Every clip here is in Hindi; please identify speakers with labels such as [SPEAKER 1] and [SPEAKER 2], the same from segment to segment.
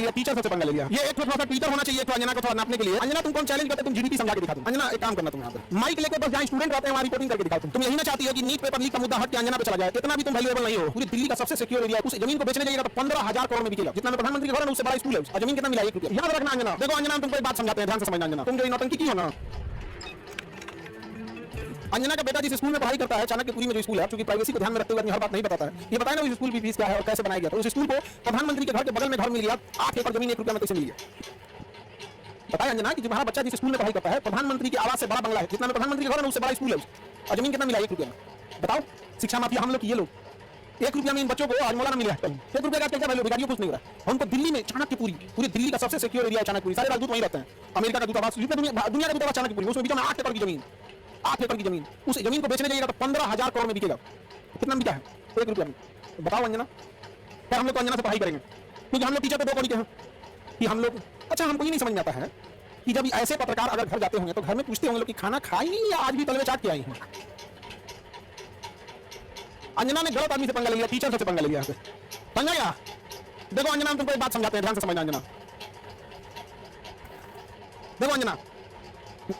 [SPEAKER 1] लिया, टीचर सबसे पंगा ले लिया। ये एक थोड़ा सा टीचर होना चाहिए, अंजना को थोड़ा नापने के लिए। अंजना तुम कौन चैलेंज करते, तुम जीडीपी समझा के दिखा दो। अंजना एक काम करना, तुम यहाँ पे माइक लेकर बस जहाँ स्टूडेंट रहते हैं वहाँ रिपोर्टिंग करके दिखाओ। तुम यही ना चाहती हो कि नीट पेपर लीक का मुद्दा हट के अंजना पे चला जाए? इतना भी तुम वैल्यूएबल नहीं हो। पूरी दिल्ली का सबसे सिक्योर एरिया, उस जमीन को बेचने जाइएगा तो 15,000 करोड़ में बिकेगा। जितना प्रधानमंत्री घर है उससे बड़ा स्कूल है, और जमीन कितना मिला? 1 रुपया। याद रखना अंजना। देखो अंजना, तुमको एक बात समझाते हैं, ध्यान से समझना अंजना। तुम जो नौटंकी की हो ना, अंजना का बेटा जिस स्कूल में पढ़ाई करता है, चाणक्यपुरी में जो स्कूल है, क्योंकि प्राइवेसी को ध्यान में रखते हुए हर बात नहीं बताता है, ये बताया ना उस स्कूल की फीस क्या है और कैसे बनाया गया। तो उस स्कूल को प्रधानमंत्री के घर के बगल में घर मिल गया, 8 एकड़ जमीन 1 रुपया में कैसे मिल गया? बताया अंजना कि तुम्हारा बच्चा जिस स्कूल में पढ़ाई करता है, प्रधानमंत्री के आवास से बड़ा बंगला है, जितना में प्रधानमंत्री के घर है उससे बड़ा स्कूल है, और जमीन कितना मिला? 1 रुपया में। बताओ, शिक्षा माफिया हम लोग ये लोग 1 रुपया में इन बच्चों को आज मौलाना मिला है। 1 रुपया का क्या वैल्यू? भिखारियों कुछ नहीं हो रहा है। उनको दिल्ली में चाणक्यपुरी, पूरी दिल्ली का सबसे सिक्योर एरिया चाणक्यपुरी, सारे राजदूत वहीं रहते हैं। अमेरिका का दूतावास, दुनिया का दूतावास चाणक्यपुरी, उसमें बीच में 8 एकड़ की जमीन, 8 एकड़ की जमीन। उस जमीन को बेचने जाइएगा तो 15,000 करोड़ में बिकेगा। कितना बिका है? 1 रुपया में। बताओ अंजना, क्या हम लोग तो अंजना से पढ़ाई करेंगे? क्योंकि हम लोग टीचर पे 2 कौड़ी के हैं कि हम लोग, अच्छा हमको ये नहीं समझ में आता है कि जब ऐसे पत्रकार अगर घर जाते होंगे तो घर में पूछते होंगे लोग कि खाना खाई नहीं या आज भी तलवे चाट के आई हैं। अंजना ने गलत आदमी से पंगा ले लिया, टीचर से पंगा ले लिया। पंगा क्या? देखो अंजना, तुमको एक बात समझाते हैं, ध्यान से समझना अंजना। देखो अंजना,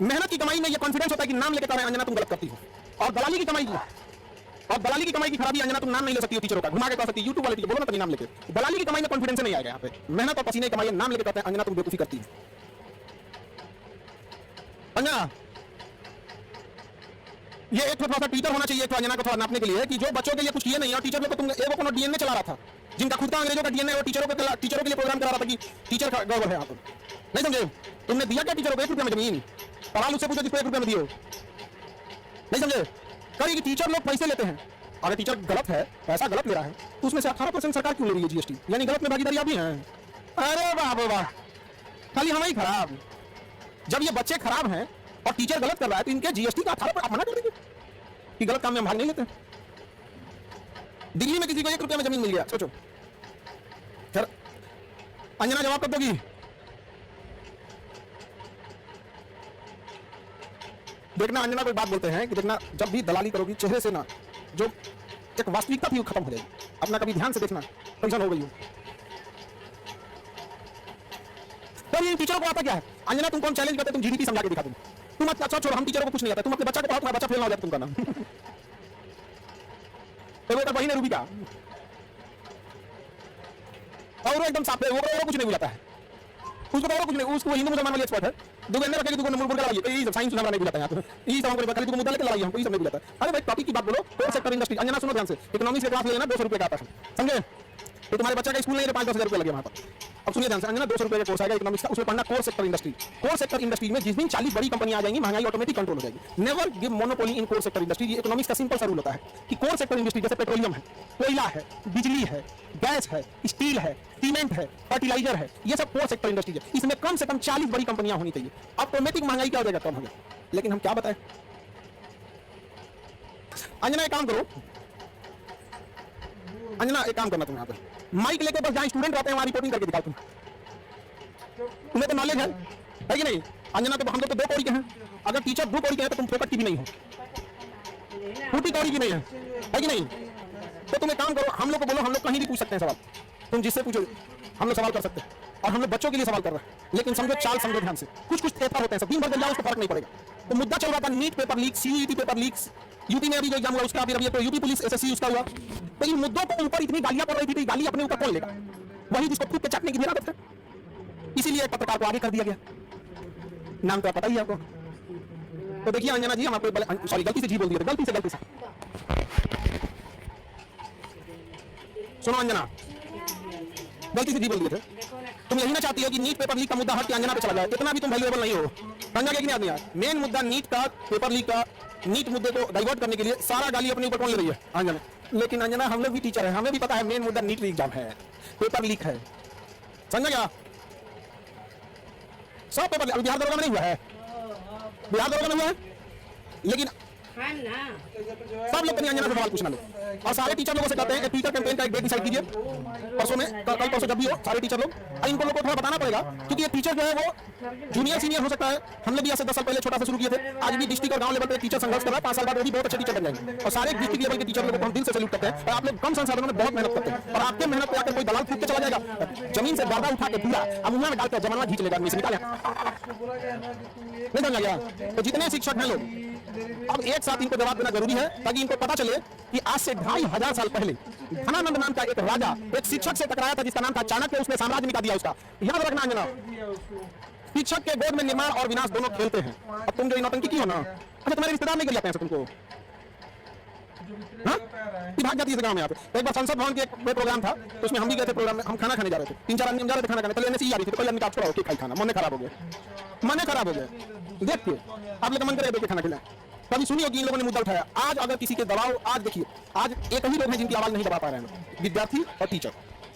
[SPEAKER 1] मेहनत की कमाई में ये कॉन्फिडेंस होता है कि नाम लेके कह अंजना तुम गलत करती हो, और दलाली की कमाई की खराबी अंजना, तुम नाम नहीं ले सकती हो टीचरों का, घुमा के कह सकती है यूट्यूब वाले टीचर, बोलो ना तभी नाम लेके। दलाली की कमाई में कॉन्फिडेंस नहीं आएगा यहाँ पे। मेहनत और पसीने की कमाई, नाम लेके कहते हैं अंजना तुम बेवकूफी करती है। अंजना, ये एक थोड़ा सा टीचर होना चाहिए अंजना को थोड़ा नापने के लिए कि जो बच्चों के लिए कुछ किए नहीं, और टीचर लोग को तुम एगो कोनो डीएनए चला रहा था, जिनका खुद का अंग्रेजों का डीएनए, और टीचरों के लिए प्रोग्राम करा रहा था कि टीचर का गड़बड़ है। आप नहीं समझे? तुमने दिया क्या टीचरों को? 1 रुपया में जमीन। सवाल उससे पूछो जिसको 1 रुपया में दियो। नहीं समझे? कभी टीचर लोग पैसे लेते हैं, अगर टीचर गलत है, पैसा गलत ले रहा है, तो उसमें से 18% सरकार क्यों ले रही है जीएसटी? यानी गलत में भागीदारी आप भी हैं। अरे वाह वाह, खाली हम ही खराब। जब ये बच्चे खराब हैं और टीचर गलत कर रहा है तो इनके जीएसटी का 18% आप मना कर देंगे कि गलत काम में हम भाग नहीं लेते। दिल्ली में किसी को 1 रुपया में जमीन मिल गया, सोचो। फिर अंजना जवाब कब दोगी? देखना अंजना को एक बात बोलते हैं कि देखना, जब भी दलाली करोगी चेहरे से ना, जो एक वास्तविकता थी वो खत्म हो जाएगी। अपना कभी ध्यान से देखना, टेंशन हो गई हो। तो ये टीचरों को आता क्या है? अंजना तुम कौन चैलेंज करते, तुम जीडीपी समझा के दिखा दो। तुम अच्छा छोड़ो, हम टीचरों को कुछ नहीं आता, तुम अपने बच्चा को पढ़ाओ, तुम्हारा बच्चा फेल ना हो जाए तुमका नाम। तो वो वही नहीं रूबी का, और वो एकदम साफ है, वो कुछ नहीं बुझाता है, उसको तो कुछ नहीं, उसको हिंदू मुसलमान वाली एक्सपर्ट है। दो गन्ने रखेगी, तुमको मुर्गा लगाइए, तो यही साइंस हमारा नहीं बुझाता है। यही सब हमको खाली तुम मुद्दा लेकर लगाइए, हमको ये सब नहीं बुझाता। अरे भाई टॉपिक की बात बोलो, कोर सेक्टर इंडस्ट्री। अंजना सुनो ध्यान से, इकोनॉमिक्स के क्लास ले लेना, 200 रुपये का आता है, समझे? तो तुम्हारे बच्चा का स्कूल नहीं है, 5-10 हजार रुपये लगे वहां पर। अब सुनिए ध्यान से अंजना, 200 रुपये का कोर्स आएगा इकोनॉमिक्स का, उसमें पढ़ना core sector industry. Core sector industry में जिस दिन 40 बड़ी कंपनियां आ जाएंगी, महंगाई ऑटोमेटिक कंट्रोल हो जाएगी। नेवर गिव मोनोपोली इन कोर सेक्टर इंडस्ट्री। ये इकोनॉमिक्स का सिंपल सा रूल होता है कि कोर सेक्टर इंडस्ट्री जैसे पेट्रोलियम है, कोयला है, बिजली है, गैस है, स्टील है, सीमेंट है, फर्टिलाइजर है, ये सब कोर सेक्टर इंडस्ट्री है। इसमें कम से कम 40 बड़ी कंपनियां होनी चाहिए, ऑटोमेटिक महंगाई क्या हो जाएगा? कम हो जाएगा। लेकिन हम क्या बताएं अंजना, एक काम करो अंजना, एक काम करना, तुम यहाँ पे माइक लेके बस जहाँ स्टूडेंट रहते हैं वहाँ रिपोर्टिंग करके दिखाओ। तुम्हें तो नॉलेज है कि नहीं? अंजना तो हम लोग तो 2 कौड़ी के हैं, अगर टीचर 2 कौड़ी के हैं तो तुम फोकट की भी नहीं हो, 40 कौड़ी की नहीं है कि नहीं? तो तुम एक काम करो, हम लोग को बोलो, हम लोग कहीं भी पूछ सकते हैं सवाल, तुम जिससे पूछो हम लोग सवाल कर सकते हैं, और हम लोग बच्चों के लिए सवाल कर रहे हैं। लेकिन समझो, चाल समझो ध्यान से, कुछ पेपर होते हैं सब दिन भर जाओ, उसको फर्क नहीं पड़ेगा। तो मुद्दा चल रहा था NEET paper leak, CUET paper leaks, UP में अभी जो एग्जाम हुआ उसका, अभी तो यूपी पुलिस एसएससी उसका हुआ। तो इन मुद्दों को ऊपर इतनी गालियां पड़ रही थी, तो गाली अपने ऊपर कौन लेगा? वही जिसको खुद पे चटने की भी आदत है। इसीलिए पत्रकार को आगे कर दिया गया, नाम तो पता ही है आपको। तो देखिए अंजना जी, हम आपको सॉरी गलती से जी बोल दिए थे, गलती से सुनो अंजना, गलती से जी बोल दिए थे। तुम यही ना चाहती हो कि नीट पेपर लीक का मुद्दा हट के अंजना पे चला जाए? इतना भी तुम वैल्यूएबल नहीं हो। समझा कि नहीं आदमी? मेन मुद्दा नीट का, पेपर लीक का, नीट मुद्दे को डाइवर्ट करने के लिए सारा गाली अपने ऊपर कौन ले रही है? अंजना। लेकिन अंजना, हम लोग भी टीचर है, हमें भी पता है मेन मुद्दा नीट एग्जाम है, पेपर लीक है। समझा क्या? सब पेपर बिहार दरोगा में नहीं हुआ है, बिहार दरोगा में हुआ है, लेकिन सब लोग अपनी अंजना से सवाल पूछना लो और सारे टीचर लोगों से कहते हैं कि ट्विटर कैंपेन का एक डेट डिसाइड कीजिए परसों में, कल परसों जब भी हो सारे टीचर लोग, और इनको लोगों को थोड़ा बताना पड़ेगा क्योंकि ये टीचर जो है वो जूनियर सीनियर हो सकता है। हम लोग भी ऐसे 10 साल पहले छोटा सा शुरू किए थे, आज भी डिस्ट्रिक्ट और गांव लेवल पे टीचर संघर्ष कर रहा है, 5 साल बाद वो भी बहुत अच्छे टीचर बन जाएंगे। और सारे डिस्ट्रिक्ट लेवल के टीचर लोगों को हम दिल से सैल्यूट करते हैं और आप लोग कम संसाधनों में बहुत मेहनत करते हैं और आपके मेहनत पे आकर कोई दलाल फूट के चला जाएगा, जमीन से गर्दा उठा के पूरा अमुआ में डालकर जमाना खींच लेगा, आदमी से निकाले नहीं समझ गया। तो जितने शिक्षक हैं लोग अब एक साथ इनको जवाब देना जरूरी है ताकि इनको पता चले कि आज से 2500 साल पहले धनानंद नाम का एक राजा एक शिक्षक से टकराया था जिसका नाम था चाणक्य, उसने साम्राज्य मिटा दिया उसका। याद रखना अंजना, शिक्षक के गोद में निर्माण और विनाश दोनों खेलते हैं। अब तुम जो नौटंकी की हो ना, अच्छा तुम्हारे रिश्तेदार नहीं कर जाते हैं तुमको, भाग जाती है गांव में। आप एक बार संसद भवन के एक प्रोग्राम था तो उसमें हम भी गए थे, प्रोग्राम में हम खाना खाने जा रहे थे, 3-4 आदमी जा रहे थे खाना खाने, तो लेने से ही आ रही थी, तो कोई आदमी छोड़ा होकर खाई खाना, मन खराब हो गया, मन खराब हो गया। देखिए आप लोग मन करे खाना खिलाए, कभी सुनी होगी इन लोगों ने मुद्दा उठाया। आज अगर किसी के दबाव, आज देखिए आज एक ही लोग हैं जिनकी आवाज नहीं दबा पा रहे हैं, विद्यार्थी और टीचर,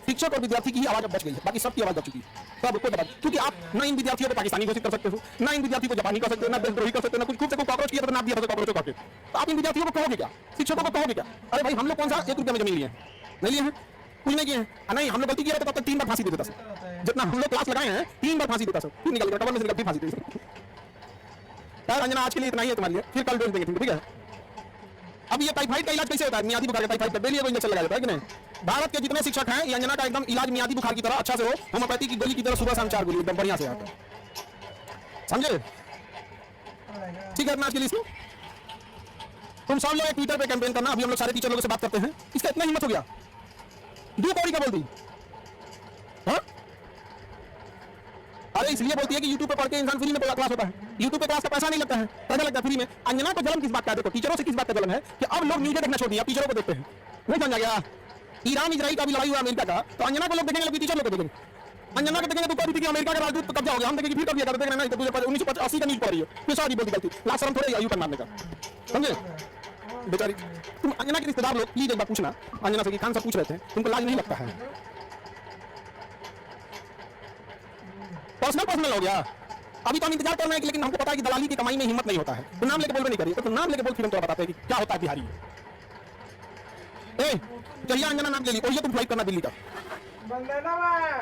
[SPEAKER 1] शिक्षक और विद्यार्थी की ही आवाज अब बच गई है, बाकी सबकी आवाज बच चुकी है। सब को दबा, क्योंकि आप ना इन विद्यार्थियों को पाकिस्तानी घोषित कर सकते हो, ना इन विद्यार्थियों को जापानी कर सकते हो, ना देशद्रोही कर सकते हो, ना कुछ खूब से कॉकरोच किया तो नाम दिया कॉकरोच करके, तो आप इन विद्यार्थियों को कहोगे क्या, शिक्षकों को कहोगे क्या? अरे भाई हम लोग कौन सा 1 रुपया में जमीन लिए हैं, नहीं लिए हैं, कुछ नहीं किए हैं, नहीं हम लोग गलती किया तो तब तक 3 बार फांसी दे देता सर, जितना हम लोग क्लास लगाए हैं 3 बार फांसी देता सर, फिर निकल गया कबर में से निकल फांसी दे। यार अंजना आज के लिए इतना ही है तुम्हारे लिए, फिर कल भेज देंगे, ठीक है? अब ये टाइफाइड का इलाज कैसे होता है? मियादी बुखार का टाइफाइड का डेली को इंजेक्शन लगाया जाता है कि नहीं? भारत के जितने शिक्षक हैं ये अंजना का एकदम इलाज मियादी बुखार की तरह अच्छा से हो, होम्योपैथी की गोली की तरह सुबह शाम 4 गोली एकदम बढ़िया से आता है, समझे? ठीक है, आज के लिए इसमें तुम सब लोग ट्विटर पे कैंपेन करना। अभी हम लोग सारे टीचर लोगों से बात करते हैं, इसका इतना हिम्मत हो गया, 2 कौड़ी का बोल दी। हाँ अरे इसलिए बोलती है कि YouTube पे पढ़ के इंसान फ्री में क्लास होता है, YouTube पे क्लास का पैसा नहीं लगता है, पैसा लगता है फ्री में। अंजना को जलन किस बात का है? देखो टीचरों से किस बात का जलन है कि अब लोग न्यूज़ देखना छोड़ दिया, टीचरों को देखते हैं। नहीं समझा गया? ईरान इजराइल का भी लड़ाई हुआ अमेरिका का, तो अंजना को लोग देखेंगे, लोग टीचर लोग को देखेंगे। अंजना को देखेंगे तो कहती थी कि अमेरिका का राजदूत तो कब्जा हो गया, हम देखेंगे फिर कर दिया करते हैं, नहीं तो तुझे 1980 का न्यूज़ पढ़ रही है, फिर सारी बोलती गलती, लास्ट शर्म थोड़े यू मारने का, समझे? बेचारी तुम अंजना के रिश्तेदार लोग प्लीज एक बार पूछना अंजना से कि खान साहब पूछ रहे थे तुमको लाज नहीं लगता है? पर्सनल हो गया। अभी तो हम इंतजार कर रहे हैं कि, लेकिन हमको पता है कि दलाली की कमाई में हिम्मत नहीं होता है, तो नाम लेके बोलबे नहीं करिए, तो नाम लेके बोल फिर हम थोड़ा बताते हैं कि क्या होता है बिहारी। ए चलिए अंजना नाम ले ली, और ये तुम फ्लाइट करना दिल्ली का,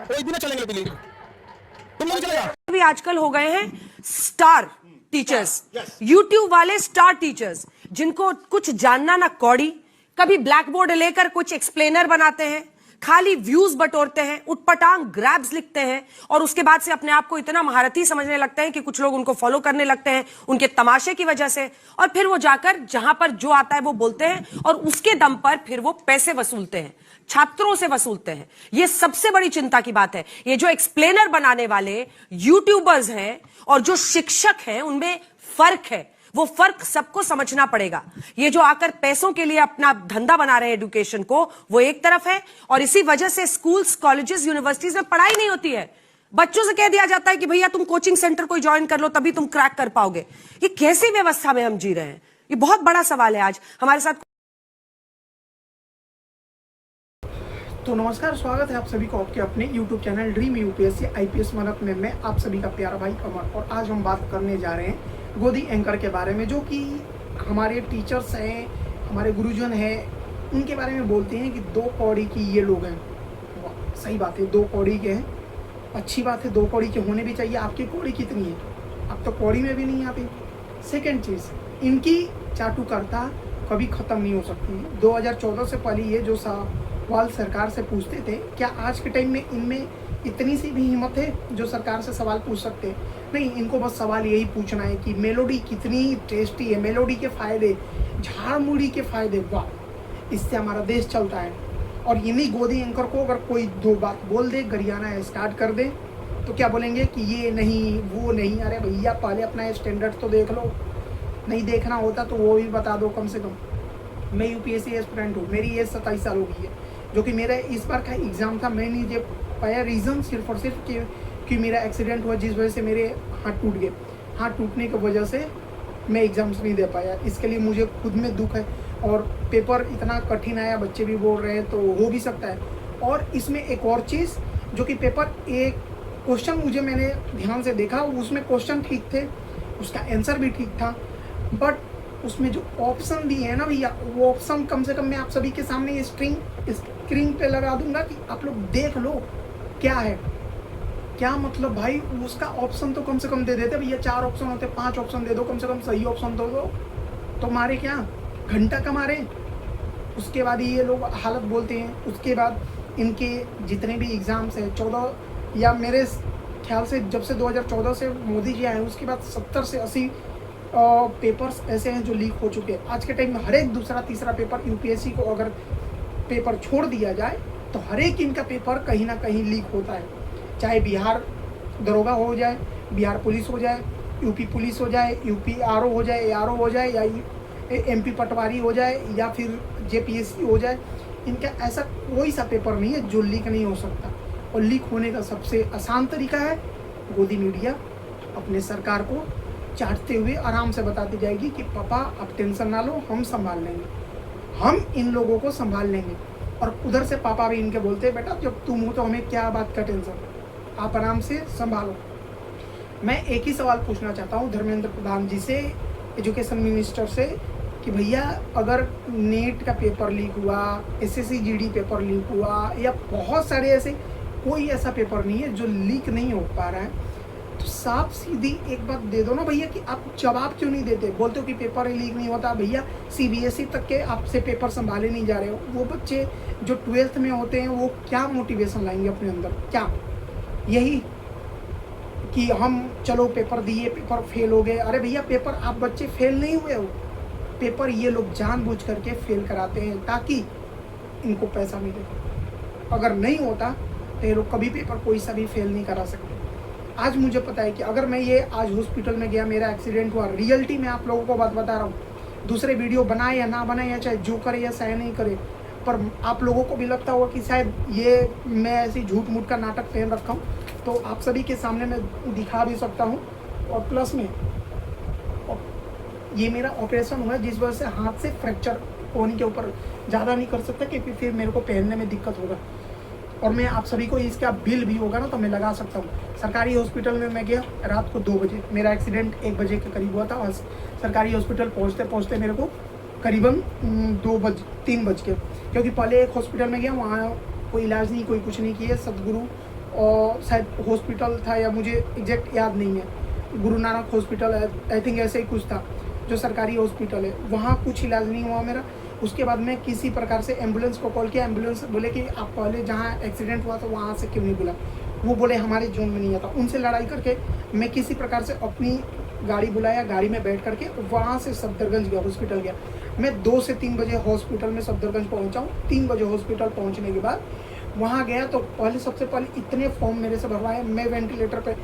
[SPEAKER 1] कोई दिन चलेंगे दिल्ली, तुम नहीं चलेगा।
[SPEAKER 2] भी आजकल हो गए हैं स्टार टीचर्स, यूट्यूब वाले स्टार टीचर्स, जिनको कुछ जानना ना कौड़ी, कभी ब्लैक बोर्ड लेकर कुछ एक्सप्लेनर बनाते हैं, खाली व्यूज बटोरते हैं, उटपटांग ग्रैब्स लिखते हैं और उसके बाद से अपने आप को इतना महारथी समझने लगते हैं कि कुछ लोग उनको फॉलो करने लगते हैं उनके तमाशे की वजह से, और फिर वो जाकर जहां पर जो आता है वो बोलते हैं और उसके दम पर फिर वो पैसे वसूलते हैं, छात्रों से वसूलते हैं। ये सबसे बड़ी चिंता की बात है। ये जो एक्सप्लेनर बनाने वाले यूट्यूबर्स हैं और जो शिक्षक हैं उनमें फर्क है, वो फर्क सबको समझना पड़ेगा। ये जो आकर पैसों के लिए अपना धंधा बना रहे हैं एजुकेशन को, वो एक तरफ है, और इसी वजह से स्कूल्स, कॉलेजेस, यूनिवर्सिटीज में पढ़ाई नहीं होती है। बच्चों से कह दिया जाता है कि भैया तुम कोचिंग सेंटर कोई ज्वाइन कर लो तभी तुम क्रैक कर पाओगे। ये कैसी व्यवस्था में हम जी रहे हैं? ये बहुत बड़ा सवाल है। आज हमारे साथ
[SPEAKER 3] तो नमस्कार, स्वागत है आप सभी को आपके अपने YouTube channel dream UPSC IPS मदद में। मैं आप सभी का प्यारा भाई अमर, और आज हम बात करने जा रहे हैं गोदी एंकर के बारे में, जो कि हमारे टीचर्स हैं, हमारे गुरुजन हैं, उनके बारे में बोलते हैं कि 2 कौड़ी की ये लोग हैं। सही बात है, 2 कौड़ी के हैं, अच्छी बात है, 2 कौड़ी के होने भी चाहिए। आपकी कौड़ी कितनी है? अब तो कौड़ी में भी नहीं आती। सेकेंड चीज़, इनकी चाटुकरता कभी ख़त्म नहीं हो सकती। 2014 से पहले ये जो सवाल सरकार से पूछते थे, क्या आज के टाइम में इनमें इतनी सी भी हिम्मत है जो सरकार से सवाल पूछ सकते हैं? नहीं, इनको बस सवाल यही पूछना है कि मेलोडी कितनी टेस्टी है, मेलोडी के फ़ायदे, झाड़ मूड़ी के फ़ायदे, वाह, इससे हमारा देश चलता है। और इन्हीं गोदी एंकर को अगर कोई 2 बात बोल दे, गरियाना स्टार्ट कर दे, तो क्या बोलेंगे कि ये नहीं, वो नहीं। अरे भैया पहले अपना स्टैंडर्ड तो देख लो, नहीं देखना होता तो वो भी बता दो कम से कम। मैं यूपीएससी एस्पिरेंट हूँ, मेरी एज 27 साल हो गई है, जो कि मेरा इस बार का एग्ज़ाम था, मैं नहीं दे पाया। रीज़न सिर्फ और सिर्फ कि मेरा एक्सीडेंट हुआ, जिस वजह से मेरे हाथ टूट गए। हाथ टूटने की वजह से मैं एग्ज़ाम्स नहीं दे पाया। इसके लिए मुझे खुद में दुख है, और पेपर इतना कठिन आया, बच्चे भी बोल रहे हैं, तो हो भी सकता है। और इसमें एक और चीज़, जो कि पेपर एक क्वेश्चन मुझे मैंने ध्यान से देखा, उसमें क्वेश्चन ठीक थे, उसका आंसर भी ठीक था, बट उसमें जो ऑप्शन दिए हैं ना भैया, वो ऑप्शन कम से कम मैं आप सभी के सामने ये स्क्रीन पे लगा दूंगा कि आप लोग देख लो क्या है। क्या मतलब भाई, उसका ऑप्शन तो कम से कम दे देते भैया। 4 ऑप्शन होते, 5 ऑप्शन दे दो कम से कम, सही ऑप्शन दो तो मारे क्या घंटा कमा रहे। उसके बाद ये लोग हालत बोलते हैं। उसके बाद इनके जितने भी एग्ज़ाम्स हैं 14 या मेरे ख्याल से जब से 2014 से मोदी जी आए उसके बाद 70 से 80 पेपर्स ऐसे हैं जो लीक हो चुके हैं। आज के टाइम में हर एक दूसरा तीसरा पेपर यूपीएससी को अगर पेपर छोड़ दिया जाए तो हर एक इनका पेपर कहीं ना कहीं लीक होता है। चाहे बिहार दरोगा हो जाए, बिहार पुलिस हो जाए, यूपी पुलिस हो जाए, यूपी आरओ हो जाए, एआरओ हो जाए, या एमपी पटवारी हो जाए, या फिर जेपीएससी हो जाए, इनका ऐसा कोई सा पेपर नहीं है जो लीक नहीं हो सकता। और लीक होने का सबसे आसान तरीका है, गोदी मीडिया अपने सरकार को चाटते हुए आराम से बताती जाएगी कि पापा आप टेंशन ना लो, हम संभाल लेंगे, हम इन लोगों को संभाल लेंगे। और उधर से पापा भी इनके बोलते हैं बेटा जब तुम हो तो हमें क्या बात का टेंशन, आप आराम से संभालो। मैं एक ही सवाल पूछना चाहता हूँ धर्मेंद्र प्रधान जी से, एजुकेशन मिनिस्टर से, कि भैया अगर नेट का पेपर लीक हुआ, एसएससी जीडी पेपर लीक हुआ, या बहुत सारे ऐसे कोई ऐसा पेपर नहीं है जो लीक नहीं हो पा रहा है, तो साफ सीधी एक बात दे दो ना भैया कि आप जवाब क्यों नहीं देते। बोलते हो कि पेपर लीक नहीं होता, भैया सीबीएसई तक के आपसे पेपर संभाले नहीं जा रहे हो। वो बच्चे जो 12th में होते हैं वो क्या मोटिवेशन लाएंगे अपने अंदर, क्या यही कि हम चलो पेपर दिए, पेपर फेल हो गए। अरे भैया पेपर आप बच्चे फेल नहीं हुए हो, पेपर ये लोग जानबूझ करके फेल कराते हैं ताकि इनको पैसा मिले। अगर नहीं होता तो ये लोग कभी पेपर कोई सा भी फेल नहीं करा सकते। आज मुझे पता है कि अगर मैं ये आज हॉस्पिटल में गया, मेरा एक्सीडेंट हुआ, रियलिटी में आप लोगों को बात बता रहा हूँ, दूसरे वीडियो बनाए या ना बनाए, या चाहे जो करे या सह नहीं करे, पर आप लोगों को भी लगता होगा कि शायद ये मैं ऐसी झूठ मूठ का नाटक पहन रखा हूँ, तो आप सभी के सामने मैं दिखा भी सकता हूँ। और प्लस में ये मेरा ऑपरेशन हुआ है जिस वजह से हाथ से फ्रैक्चर होने के ऊपर ज़्यादा नहीं कर सकता क्योंकि फिर मेरे को पहनने में दिक्कत होगा। और मैं आप सभी को इसका बिल भी होगा ना तो मैं लगा सकता हूँ। सरकारी हॉस्पिटल में मैं गया रात को 2 बजे, मेरा एक्सीडेंट 1 बजे के करीब हुआ था, और सरकारी हॉस्पिटल पहुँचते पहुँचते मेरे को करीबन 3 बज के, क्योंकि पहले एक हॉस्पिटल में गया, वहाँ कोई इलाज नहीं, कोई कुछ नहीं किया। सतगुरु और शायद हॉस्पिटल था या मुझे एग्जैक्ट याद नहीं है, Guru Nanak hospital I think ऐसे ही कुछ था जो सरकारी हॉस्पिटल है, वहाँ कुछ इलाज नहीं हुआ मेरा। उसके बाद मैं किसी प्रकार से एम्बुलेंस को कॉल किया, एम्बुलेंस बोले कि आप पहले जहाँ एक्सीडेंट हुआ था वहाँ से क्यों नहीं बुला, वो बोले हमारे जोन में नहीं आता। उनसे लड़ाई करके मैं किसी प्रकार से अपनी गाड़ी बुलाया, गाड़ी में बैठ करके वहाँ से सफदरगंज गया, हॉस्पिटल गया। मैं 2 से 3 बजे हॉस्पिटल में सफदरगंज पहुँचा हूँ। 3 बजे हॉस्पिटल पहुँचने के बाद वहाँ गया तो सबसे पहले इतने फॉर्म मेरे से भरवाए। मैं वेंटिलेटर पे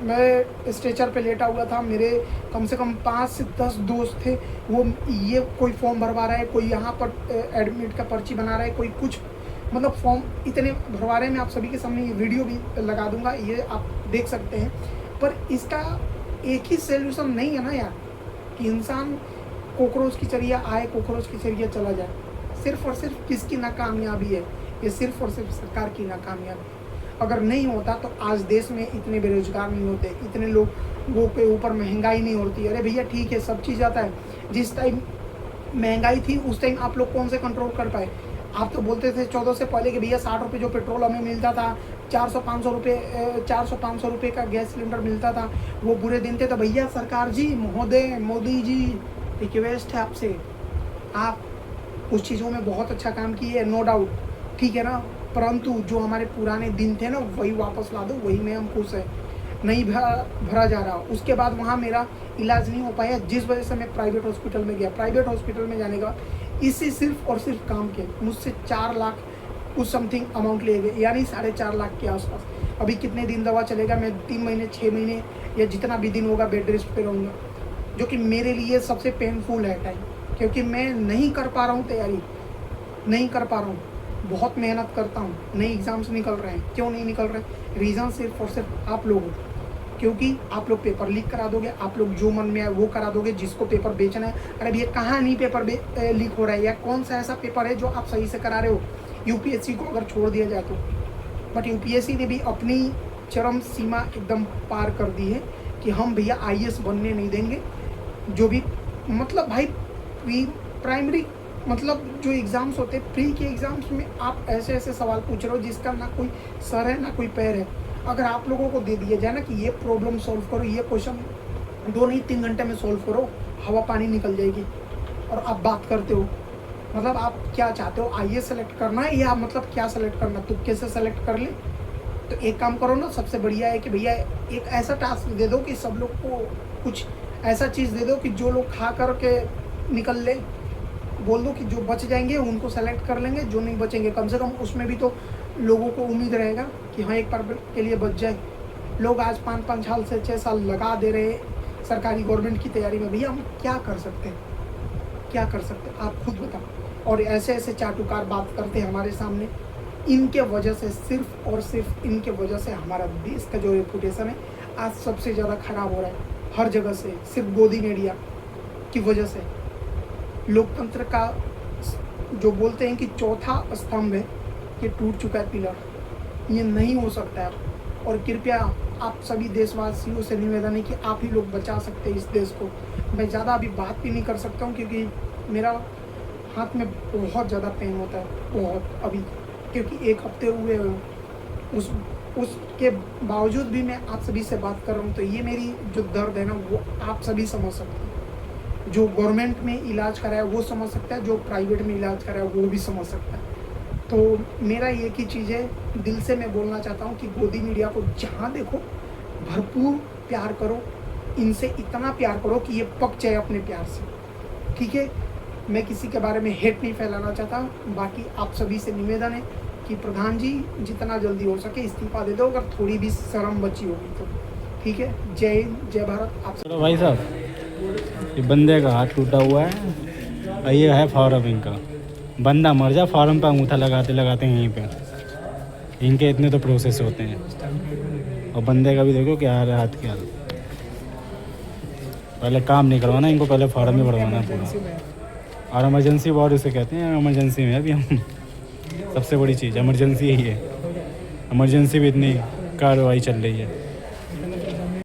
[SPEAKER 3] मैं स्ट्रेचर पे लेटा हुआ था, मेरे कम से कम 5 से 10 दोस्त थे। वो ये कोई फॉर्म भरवा रहा है, कोई यहाँ पर एडमिट का पर्ची बना रहा है, कोई कुछ, मतलब फॉर्म इतने भरवा रहे हैं। मैं आप सभी के सामने ये वीडियो भी लगा दूंगा, ये आप देख सकते हैं। पर इसका एक ही सोल्यूशन नहीं है ना यार, कि इंसान कॉकरोच की चरिया आए, कॉकरोच की चरिया चला जाए। सिर्फ और सिर्फ किसकी नाकामयाबी है? ये सिर्फ और सिर्फ सरकार की नाकामयाबी। अगर नहीं होता तो आज देश में इतने बेरोजगार नहीं होते, इतने लोगों के ऊपर महंगाई नहीं होती। अरे भैया ठीक है, सब चीज़ आता है। जिस टाइम महंगाई थी उस टाइम आप लोग कौन से कंट्रोल कर पाए? आप तो बोलते थे 14 से पहले कि भैया 60 रुपये जो पेट्रोल हमें मिलता था, 400-500 रुपये का गैस सिलेंडर मिलता था, वो बुरे दिन थे। तो भैया सरकार जी, महोदय, मोदी जी, रिक्वेस्ट है आपसे, आप कुछ चीज़ों में बहुत अच्छा काम किए, नो डाउट, ठीक है ना, परंतु जो हमारे पुराने दिन थे ना वही वापस ला दो, वही में हम खुश हैं। नहीं भरा जा रहा। उसके बाद वहाँ मेरा इलाज नहीं हो पाया, जिस वजह से मैं प्राइवेट हॉस्पिटल में गया। प्राइवेट हॉस्पिटल में जाने का इसी सिर्फ और सिर्फ काम के मुझसे 4 लाख कुछ समथिंग अमाउंट ले गए, यानी 4.5 लाख के आसपास। अभी कितने दिन दवा चलेगा? मैं 3 महीने 6 महीने या जितना भी दिन होगा बेड रेस्ट पे रहूँगा, जो कि मेरे लिए सबसे पेनफुल है टाइम, क्योंकि मैं नहीं कर पा रहा हूँ तैयारी, नहीं कर पा रहा हूँ। बहुत मेहनत करता हूँ, नए एग्ज़ाम्स निकल रहे हैं। क्यों नहीं निकल रहे? रीज़न सिर्फ और सिर्फ आप लोग हो, क्योंकि आप लोग पेपर लीक करा दोगे, आप लोग जो मन में आए वो करा दोगे, जिसको पेपर बेचना है। अरे भैया कहाँ नहीं पेपर लीक हो रहा है, या कौन सा ऐसा पेपर है जो आप सही से करा रहे हो? यूपीएससी को अगर छोड़ दिया जाए तो, बट यूपीएससी ने भी अपनी चरम सीमा एकदम पार कर दी है कि हम भैया आईएएस बनने नहीं देंगे। जो भी मतलब भाई प्राइमरी मतलब जो एग्ज़ाम्स होते हैं प्री के एग्ज़ाम्स में आप ऐसे ऐसे सवाल पूछ रहे हो जिसका ना कोई सर है ना कोई पैर है। अगर आप लोगों को दे दिया जाए ना कि ये प्रॉब्लम सॉल्व करो, ये क्वेश्चन 2 नहीं 3 घंटे में सॉल्व करो, हवा पानी निकल जाएगी। और आप बात करते हो मतलब आप क्या चाहते हो, आईए सेलेक्ट करना है या मतलब क्या सेलेक्ट करना, तुक्के से सेलेक्ट कर ले। तो एक काम करो ना, सबसे बढ़िया है कि भैया एक ऐसा टास्क दे दो कि सब लोग को कुछ ऐसा चीज़ दे दो कि जो लोग खा कर के निकल ले। बोल दो कि जो बच जाएंगे उनको सेलेक्ट कर लेंगे, जो नहीं बचेंगे कम से कम उसमें भी तो लोगों को उम्मीद रहेगा कि हाँ एक बार के लिए बच जाए। लोग आज 5-5 साल से 6 साल लगा दे रहे सरकारी गवर्नमेंट की तैयारी में। भैया हम क्या कर सकते हैं, क्या कर सकते हैं आप खुद बताओ। और ऐसे ऐसे चाटुकार बात करते हैं हमारे सामने, इनके वजह से सिर्फ और सिर्फ इनके वजह से हमारा देश का जो रेपुटेशन है आज सबसे ज़्यादा खराब हो रहा है हर जगह से। सिर्फ गोदी मीडिया की वजह से लोकतंत्र का जो बोलते हैं कि चौथा स्तंभ है ये टूट चुका है पिलर, ये नहीं हो सकता है। और कृपया आप सभी देशवासियों से निवेदन है कि आप ही लोग बचा सकते हैं इस देश को। मैं ज़्यादा अभी बात भी नहीं कर सकता हूँ क्योंकि मेरा हाथ में बहुत ज़्यादा पेन होता है, बहुत अभी, क्योंकि 1 हफ्ते हुए उसके बावजूद भी मैं आप सभी से बात कर रहा हूँ। तो ये मेरी जो दर्द है ना वो आप सभी समझ सकते हैं। जो गवर्नमेंट में इलाज कराया वो समझ सकता है, जो प्राइवेट में इलाज कराया वो भी समझ सकता है। तो मेरा एक ही चीज़ है, दिल से मैं बोलना चाहता हूँ कि गोदी मीडिया को जहाँ देखो भरपूर प्यार करो, इनसे इतना प्यार करो कि ये पक जाए अपने प्यार से, ठीक है। मैं किसी के बारे में हेट नहीं फैलाना चाहता। बाकी आप सभी से निवेदन है कि प्रधान जी जितना जल्दी हो सके इस्तीफा दे दो, अगर थोड़ी भी शर्म बची होगी तो, ठीक है। जय हिंद, जय भारत। आप
[SPEAKER 4] चलो भाई साहब, ये बंदे का हाथ टूटा हुआ है और ये है फॉर्म इनका। बंदा मर जा, फॉर्म पे अंगूठा लगाते लगाते यहीं पे। इनके इतने तो प्रोसेस होते हैं और बंदे का भी देखो क्या हाल है, हाथ क्या हाल। पहले काम नहीं करवाना इनको, पहले फॉर्म ही भरवाना पूरा। और इमरजेंसी वार्ड उसे कहते हैं, इमरजेंसी में अभी हम सबसे बड़ी चीज़ इमरजेंसी यही है। इमरजेंसी भी इतनी कार्रवाई चल रही है।